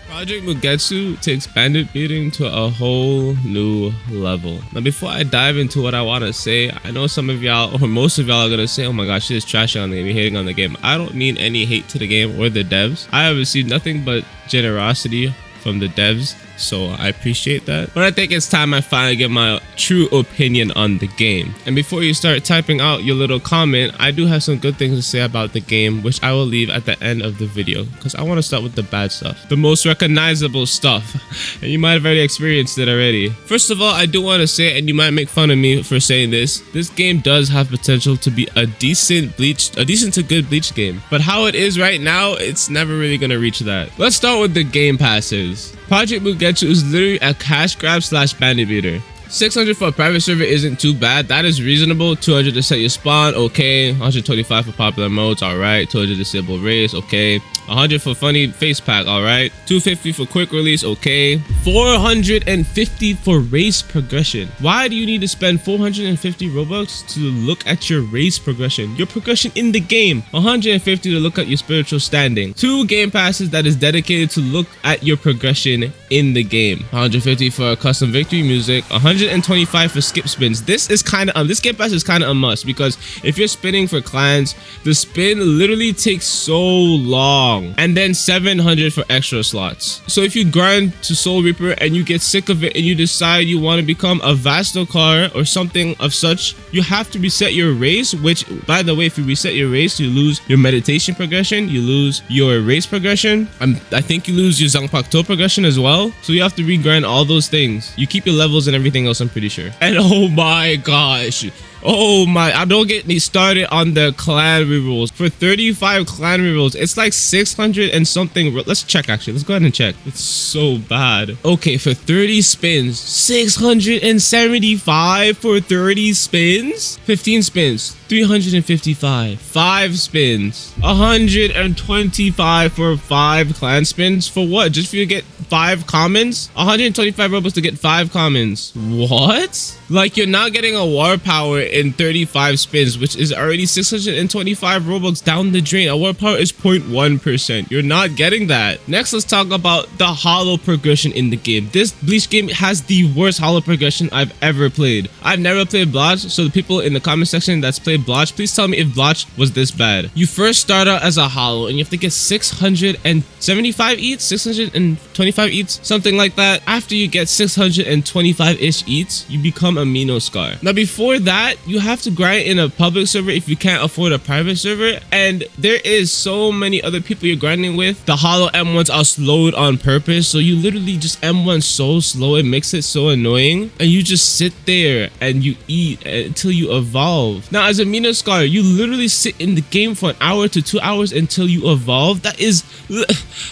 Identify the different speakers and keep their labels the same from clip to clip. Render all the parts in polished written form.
Speaker 1: Project Mugetsu takes bandit beating to a whole new level. Now, before I dive into what I want to say, I know some of y'all, or most of y'all, are going to say, oh my gosh, this is trashing on the game, you're hating on the game. I don't mean any hate to the game or the devs. I have received nothing but generosity from the devs, so I appreciate that. But I think it's time I finally get my true opinion on the game. And before you start typing out your little comment, I do have some good things to say about the game, which I will leave at the end of the video, because I want to start with the bad stuff, the most recognizable stuff, and you might have already experienced it already. First of all, I do want to say, and you might make fun of me for saying this game does have potential to be a decent to good Bleach game, but how it is right now, it's never really gonna reach that. Let's start with the game passes. Project Mugetsu is literally a cash grab slash bandit beater. 600 for a private server isn't too bad. That is reasonable. 200 to set your spawn, okay. 125 for popular modes, alright. 200 disable race, okay. 100 for funny face pack, alright. 250 for quick release, okay. 450 for race progression. Why do you need to spend 450 Robux to look at your race progression? Your progression in the game. 150 to look at your spiritual standing. 2 game passes that is dedicated to look at your progression in the game. 150 for custom victory music. 125 for skip spins. This game pass is kind of a must, because if you're spinning for clans, the spin literally takes so long. And then 700 for extra slots. So if you grind to Soul Reaper and you get sick of it and you decide you want to become a Vastocar or something of such, you have to reset your race, which, by the way, if you reset your race, you lose your meditation progression, you lose your race progression, I think you lose your Zangpakto progression as well. So you have to regrind all those things. You keep your levels and everything else, I'm pretty sure. And oh my gosh, don't get me started on the clan rerolls. For 35 clan rerolls, it's like 600 and something. Let's check, actually. Let's go ahead and check. It's so bad. Okay, for 30 spins, 675 for 30 spins. 15 spins, 355. 5 spins, 125 for 5 clan spins. For what? Just for you to get 5 commons? 125 Robux to get 5 commons. What? Like, you're not getting a war power in 35 spins, which is already 625 Robux down the drain. A war power is 0.1%. You're not getting that. Next, let's talk about the hollow progression in the game. This Bleach game has the worst hollow progression I've ever played. I've never played Bleach, so the people in the comment section that's played Bleach, please tell me if Bleach was this bad. You first start out as a hollow and you have to get 675 eats, 625 eats, something like that. After you get 625-ish eats, you become a Minoscar. Now, before that, you have to grind in a public server if you can't afford a private server, and there is so many other people you're grinding with. The hollow M1s are slowed on purpose, so you literally just M1 so slow, it makes it so annoying, and you just sit there and you eat until you evolve. Now, as a Minoscar, you literally sit in the game for an hour to 2 hours until you evolve. That is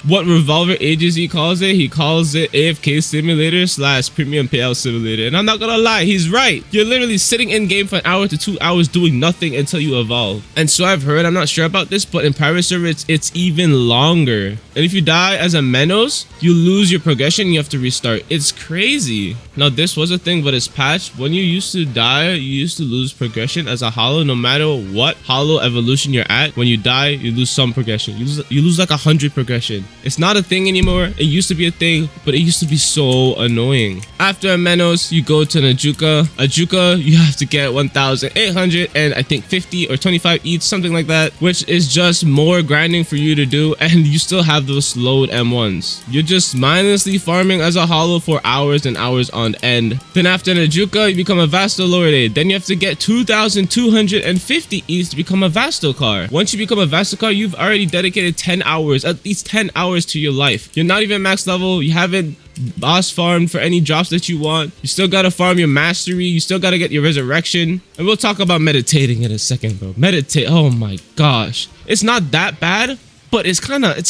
Speaker 1: what Revolver Agency calls it. He calls it AFK simulator / premium payout simulator, and I'm not gonna lie, he's right. You're literally sitting in game for an hour to 2 hours doing nothing until you evolve. And so I've heard, I'm not sure about this, but in private server it's even longer. And if you die as a Menos, you lose your progression, you have to restart. It's crazy. Now, this was a thing, but it's patched. When you used to die, you used to lose progression as a hollow. No matter what hollow evolution you're at, when you die, you lose some progression. You lose like 100 progression. It's not a thing anymore. It used to be a thing, but it used to be so annoying. After a Menos, you go to an Ajuka. Ajuka, you have to get 1,800 and I think 50 or 25 each, something like that, which is just more grinding for you to do, and you still have those slowed M1s. You're just mindlessly farming as a hollow for hours and hours on end. Then after an Ajuka, you become a Vastolorde. Then you have to get 2,250 each to become a Vastocar. Once you become a Vastocar, you've already dedicated 10 hours, at least 10 hours to your life. You're not even max level. You haven't boss farmed for any drops that you want. You still gotta farm your mastery. You still gotta get your resurrection. And we'll talk about meditating in a second, bro. Meditate. Oh my gosh. It's not that bad, but it's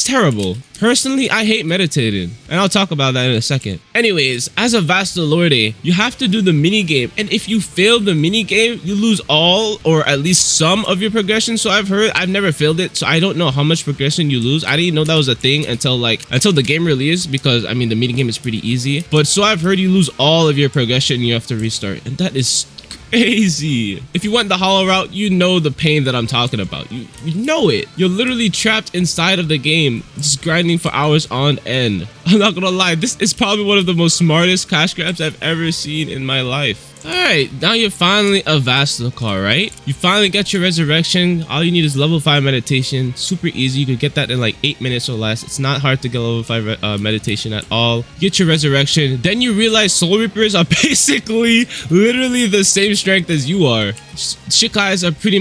Speaker 1: terrible. Personally, I hate meditating, and I'll talk about that in a second. Anyways, as a Vastolorde, you have to do the minigame, and if you fail the minigame, you lose all or at least some of your progression. So I've heard, I've never failed it, so I don't know how much progression you lose. I didn't know that was a thing until the game released, because I mean the minigame is pretty easy. But so I've heard you lose all of your progression and you have to restart, and that is crazy. If you went the hollow route, you know the pain that I'm talking about. You know it. You're literally trapped inside of the game, just grinding grinding for hours on end. I'm not gonna lie, this is probably one of the most smartest cash grabs I've ever seen in my life. Alright, now you're finally a Vastacar, right? You finally get your resurrection. All you need is level 5 meditation. Super easy. You could get that in like 8 minutes or less. It's not hard to get level 5 meditation at all. Get your resurrection. Then you realize Soul Reapers are basically literally the same strength as you are. Shikais are pretty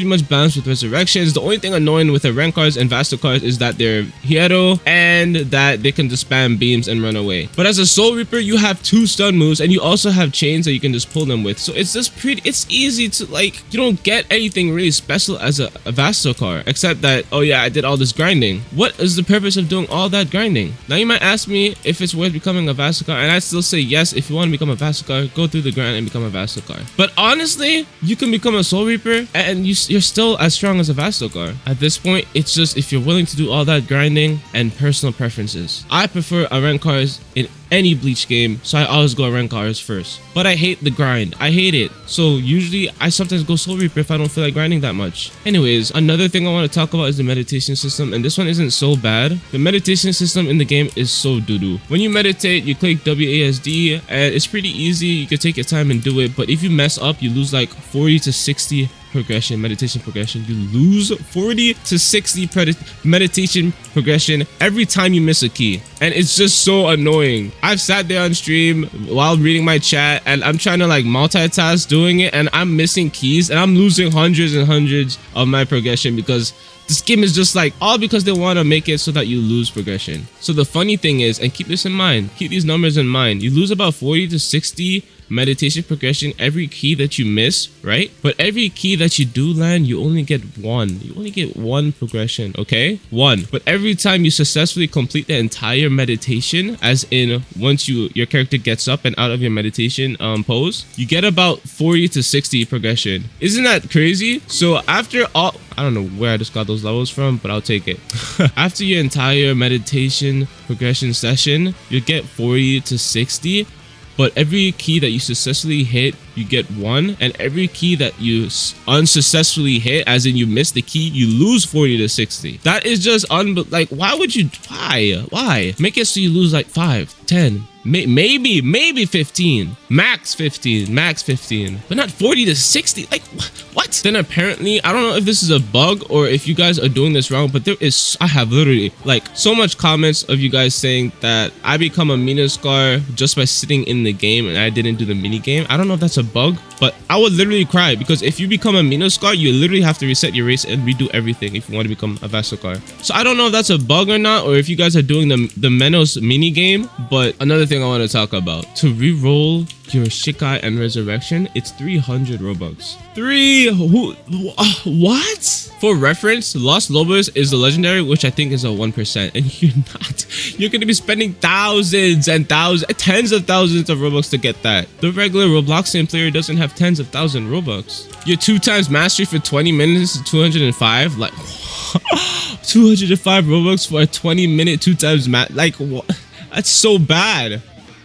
Speaker 1: much balanced with resurrections. The only thing annoying with the Renkars and Vastacars is that they're Hero and that they can just spam beams and run away. But as a Soul Reaper, you have 2 stun moves and you also have chains that you can just pull them with. So it's just it's easy to, like, you don't get anything really special as a Vastacar except that, oh yeah, I did all this grinding. What is the purpose of doing all that grinding? Now you might ask me if it's worth becoming a Vastacar, and I still say yes. If you want to become a Vastacar, go through the grind and become a Vastacar. But honestly, you can become a Soul Reaper and you're still as strong as a Vastacar. At this point, it's just if you're willing to do all that grinding and personal preferences. I prefer a Renkars in any Bleach game, so I always go Renkars first. But I hate the grind. I hate it. So usually I sometimes go Soul Reaper if I don't feel like grinding that much. Anyways, another thing I want to talk about is the meditation system, and this one isn't so bad. The meditation system in the game is so doo-doo. When you meditate, you click WASD and it's pretty easy. You can take your time and do it, but if you mess up, you lose like 40 to 60 meditation progression. You lose 40 to 60 meditation progression every time you miss a key, and it's just so annoying. I've sat there on stream while reading my chat and I'm trying to like multitask doing it, and I'm missing keys and I'm losing hundreds and hundreds of my progression because this game is just like all because they want to make it so that you lose progression. So the funny thing is, and keep this in mind, keep these numbers in mind, you lose about 40 to 60 meditation progression every key that you miss, right? But every key that you do land, you only get one. You only get one progression, okay? One. But every time you successfully complete the entire meditation, as in once your character gets up and out of your meditation pose, you get about 40 to 60 progression. Isn't that crazy? So after all, I don't know where I just got those levels from, but I'll take it. After your entire meditation progression session, you get 40 to 60. But every key that you successfully hit, you get 1. And every key that you unsuccessfully hit, as in you miss the key, you lose 40 to 60. That is just like, why would you, why? Make it so you lose like 5, 10, maybe 15, max 15, but not 40 to 60. Like what? Then apparently, I don't know if this is a bug or if you guys are doing this wrong, but I have literally like so much comments of you guys saying that I become a Minascar just by sitting in the game and I didn't do the mini game. I don't know if that's a bug, but I would literally cry because if you become a Minascar, you literally have to reset your race and redo everything if you want to become a Vastacar. So I don't know if that's a bug or not, or if you guys are doing the Menos mini game. But another thing I want to talk about, to re-roll your Shikai and Resurrection, it's 300 Robux. What? For reference, Los Lobos is the legendary, which I think is a 1%, and you're gonna be spending thousands and thousands, tens of thousands of Robux to get that. The regular Robloxian player doesn't have tens of thousand Robux. Your 2 times mastery for 20 minutes is 205, like 205 Robux for a 20-minute 2 times like what? That's so bad.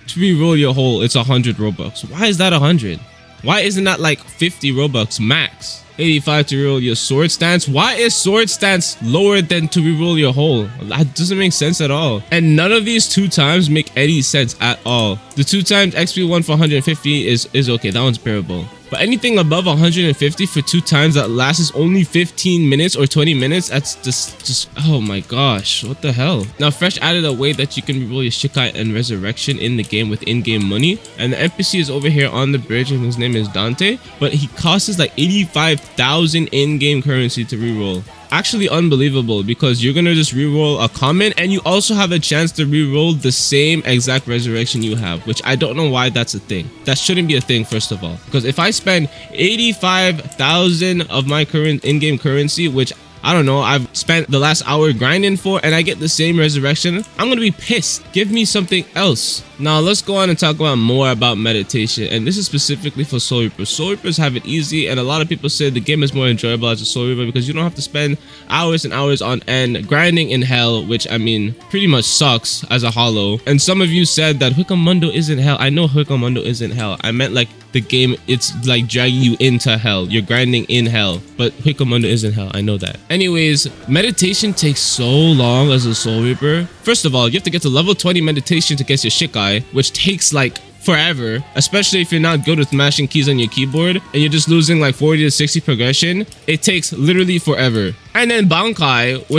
Speaker 1: To re-roll your hole, it's 100 Robux. Why is that 100? Why isn't that like 50 Robux max? 85 to reroll your sword stance. Why is sword stance lower than to reroll your hole? That doesn't make sense at all. And none of these 2 times make any sense at all. The 2 times XP 1 for 150 is okay. That one's bearable. But anything above 150 for 2 times that lasts only 15 minutes or 20 minutes, that's just oh my gosh, what the hell? Now Fresh added a way that you can reroll your Shikai and Resurrection in the game with in-game money, and the NPC is over here on the bridge and his name is Dante, but he costs like 85,000 in-game currency to reroll. Actually unbelievable, because you're gonna just reroll a comment and you also have a chance to reroll the same exact resurrection you have, which I don't know why that's a thing. That shouldn't be a thing, first of all, because if I spend 85,000 of my current in-game currency, which I don't know, I've spent the last hour grinding for, and I get the same resurrection, I'm gonna be pissed. Give me something else. Now let's go on and talk about more about meditation, and this is specifically for Soul Reapers. Soul Reapers have it easy, and a lot of people say the game is more enjoyable as a Soul Reaper because you don't have to spend hours and hours on end grinding in hell, which I mean pretty much sucks as a hollow. And some of you said that Hucamundo isn't hell. I know Hucamundo isn't hell. I meant like the game, it's like dragging you into hell. You're grinding in hell, but Hucamundo isn't hell. I know that. Anyways, meditation takes so long as a Soul Reaper. First of all, you have to get to level 20 meditation to get your Shikai, which takes like forever, especially if you're not good with mashing keys on your keyboard and you're just losing like 40 to 60 progression. It takes literally forever. And then Bankai,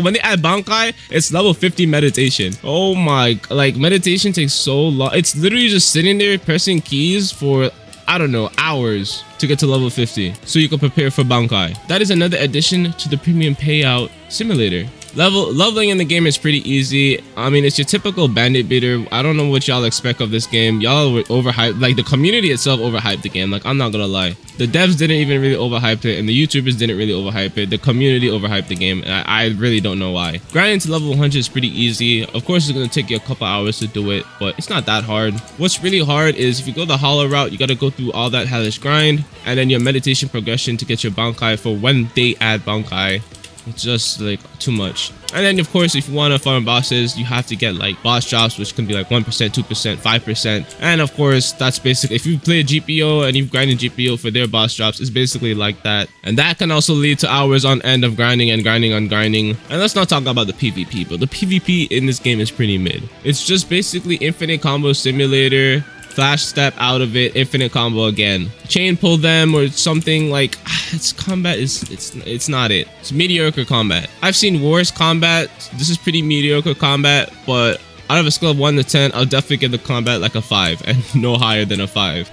Speaker 1: when they add Bankai, it's level 50 meditation. Oh my, like meditation takes so long. It's literally just sitting there pressing keys for, I don't know, hours to get to level 50 so you can prepare for Bankai. That is another addition to the premium payout simulator. Leveling in the game is pretty easy. I mean, it's your typical bandit beater. I don't know what y'all expect of this game. Y'all were overhyped. Like, the community itself overhyped the game. Like, I'm not gonna lie. The devs didn't even really overhype it, and the YouTubers didn't really overhype it. The community overhyped the game. I really don't know why. Grinding to level 100 is pretty easy. Of course, it's gonna take you a couple hours to do it, but it's not that hard. What's really hard is if you go the hollow route, you gotta go through all that hellish grind, and then your meditation progression to get your Bankai for when they add Bankai. It's just like too much. And then of course, if you want to farm bosses, you have to get like boss drops, which can be like 1%, 2%, 5%. And of course, that's basically, if you play a GPO and you've grinded GPO for their boss drops, it's basically like that. And that can also lead to hours on end of grinding and grinding on grinding. And let's not talk about the PvP, but the PvP in this game is pretty mid. It's just basically infinite combo simulator. Flash step out of it, infinite combo again. Chain pull them or something like, it's combat it's not it. It's mediocre combat. I've seen worse combat. This is pretty mediocre combat, but out of a scale of 1 to 10, I'll definitely give the combat like a 5 and no higher than a 5.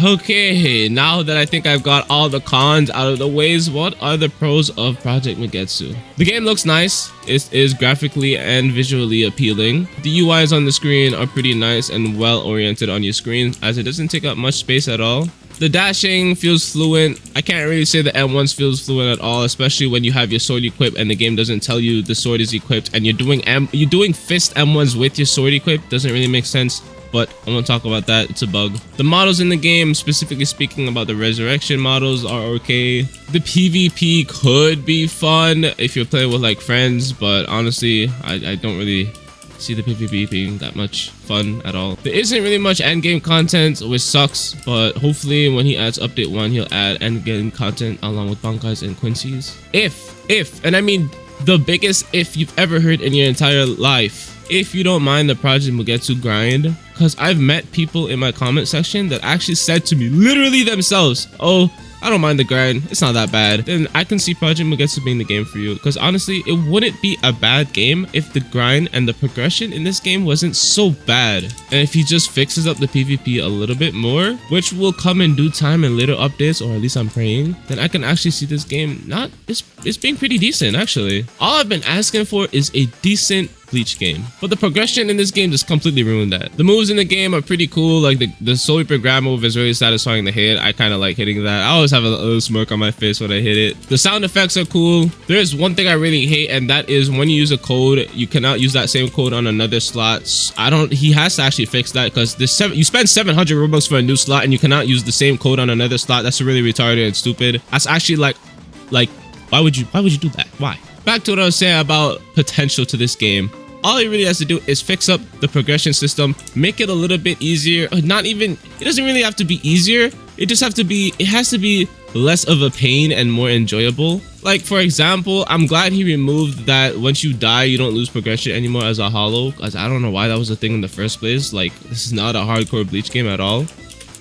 Speaker 1: Okay, now that I think I've got all the cons out of the ways, what are the pros of Project Mugetsu? The game looks nice. It is graphically and visually appealing. The UIs on the screen are pretty nice and well oriented on your screen, as it doesn't take up much space at all. The dashing feels fluent. I can't really say the M1s feels fluent at all, especially when you have your sword equipped and the game doesn't tell you the sword is equipped and you're doing fist M1s with your sword equipped. Doesn't really make sense, but I won't talk about that. It's a bug. The models in the game, specifically speaking about the resurrection models, are okay. The PvP could be fun if you're playing with like friends, but honestly, I don't really see the PvP being that much fun at all. There isn't really much endgame content, which sucks, but hopefully when he adds update 1, he'll add endgame content along with Bankais and Quincy's. If, and I mean the biggest if you've ever heard in your entire life, if you don't mind the Project Mugetsu grind, because I've met people in my comment section that actually said to me, literally themselves, oh, I don't mind the grind, it's not that bad, then I can see Project Mugetsu being the game for you. Because honestly, it wouldn't be a bad game if the grind and the progression in this game wasn't so bad. And if he just fixes up the PvP a little bit more, which will come in due time in later updates, or at least I'm praying, then I can actually see this game it's being pretty decent actually. All I've been asking for is a decent Bleach game, but the progression in this game just completely ruined that. The moves in the game are pretty cool, like the Soul Reaper grab move is really satisfying to hit. I kind of like hitting that. I always have a little smirk on my face when I hit it. The sound effects are cool. There is one thing I really hate, and that is when you use a code, you cannot use that same code on another slot. He has to actually fix that, because you spend 700 Robux for a new slot and you cannot use the same code on another slot. That's really retarded and stupid. That's actually like why would you do that? Why? Back to what I was saying about potential to this game. All he really has to do is fix up the progression system, make it a little bit easier. It doesn't really have to be easier. It has to be less of a pain and more enjoyable. Like, for example, I'm glad he removed that once you die, you don't lose progression anymore as a hollow, because I don't know why that was a thing in the first place. Like, this is not a hardcore Bleach game at all.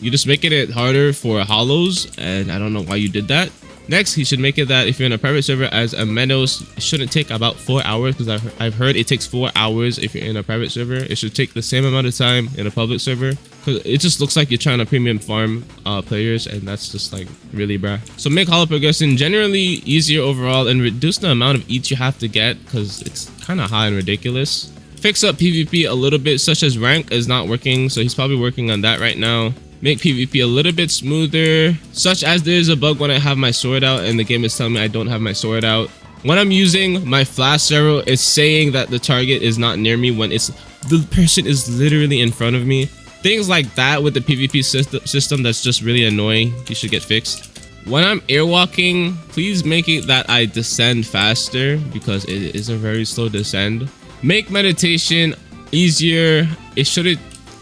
Speaker 1: You're just making it harder for hollows, and I don't know why you did that. Next, he should make it that if you're in a private server as a Menos, it shouldn't take about 4 hours, because I've heard it takes 4 hours if you're in a private server. It should take the same amount of time in a public server, because it just looks like you're trying to premium farm players, and that's just like really bruh. So make hollow progression generally easier overall and reduce the amount of each you have to get, because it's kind of high and ridiculous. Fix up PvP a little bit, such as rank is not working, so he's probably working on that right now. Make PvP a little bit smoother, such as there is a bug when I have my sword out and the game is telling me I don't have my sword out. When I'm using my flash arrow, it's saying that the target is not near me when the person is literally in front of me. Things like that with the PvP system that's just really annoying. You should get fixed. When I'm airwalking, please make it that I descend faster, because it is a very slow descend. Make meditation easier.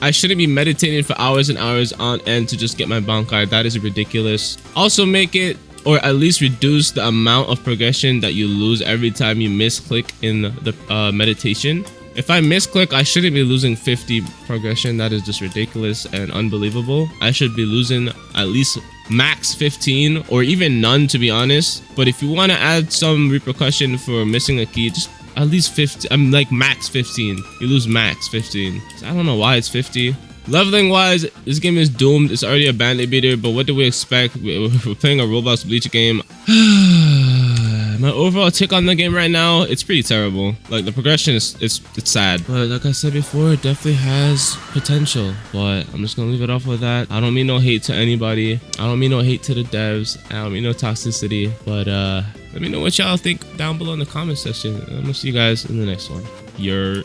Speaker 1: I shouldn't be meditating for hours and hours on end to just get my Bankai. That is ridiculous. Also make it or at least reduce the amount of progression that you lose every time you misclick in the meditation. If I misclick, I shouldn't be losing 50 progression. That is just ridiculous and unbelievable. I should be losing at least max 15 or even none, to be honest. But if you want to add some repercussion for missing a key, just at least 50. I'm like max 15. You lose max 15. I don't know why it's 50. Leveling wise, this game is doomed. It's already a bandit beater, but what do we expect? We're playing a Roblox Bleach game. My overall take on the game right now, it's pretty terrible. Like the progression is it's sad. But like I said before, it definitely has potential. But I'm just gonna leave it off with that. I don't mean no hate to anybody. I don't mean no hate to the devs. I don't mean no toxicity. But let me know what y'all think down below in the comment section. I'm gonna see you guys in the next one. You're